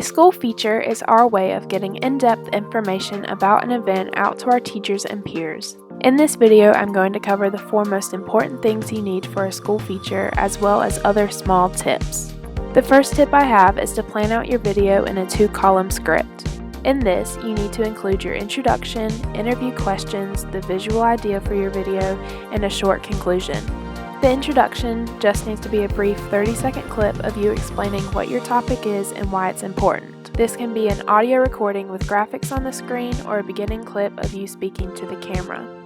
school feature is our way of getting in-depth information about an event out to our teachers and peers. In this video, I'm going to cover the 4 most important things you need for a school feature, as well as other small tips. The first tip I have is to plan out your video in a 2-column script. In this, you need to include your introduction, interview questions, the visual idea for your video, and a short conclusion. The introduction just needs to be a brief 30-second clip of you explaining what your topic is and why it's important. This can be an audio recording with graphics on the screen or a beginning clip of you speaking to the camera.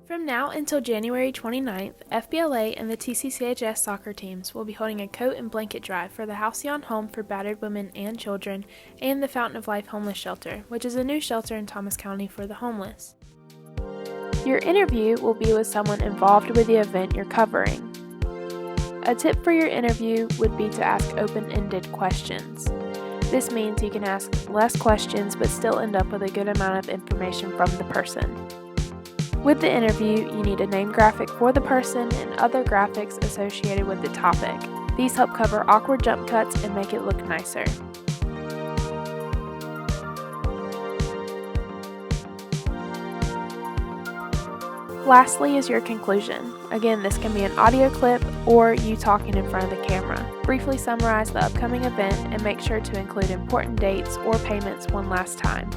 From now until January 29th, FBLA and the TCCHS soccer teams will be holding a coat and blanket drive for the Halcyon Home for Battered Women and Children and the Fountain of Life Homeless Shelter, which is a new shelter in Thomas County for the homeless. Your interview will be with someone involved with the event you're covering. A tip for your interview would be to ask open-ended questions. This means you can ask less questions but still end up with a good amount of information from the person. With the interview, you need a name graphic for the person and other graphics associated with the topic. These help cover awkward jump cuts and make it look nicer. Lastly is your conclusion. Again, this can be an audio clip or you talking in front of the camera. Briefly summarize the upcoming event and make sure to include important dates or payments one last time.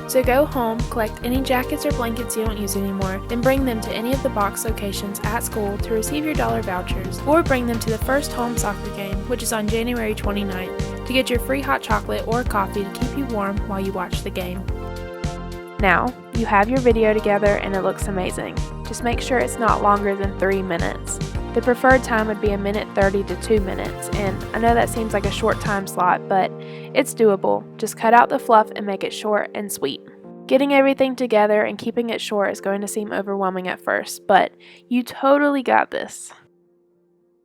So go home, collect any jackets or blankets you don't use anymore, then bring them to any of the box locations at school to receive your dollar vouchers, or bring them to the first home soccer game, which is on January 29th, to get your free hot chocolate or coffee to keep you warm while you watch the game. Now, you have your video together and it looks amazing. Just make sure it's not longer than 3 minutes. The preferred time would be 1:30 to 2 minutes, and I know that seems like a short time slot, but it's doable. Just cut out the fluff and make it short and sweet. Getting everything together and keeping it short is going to seem overwhelming at first, but you totally got this.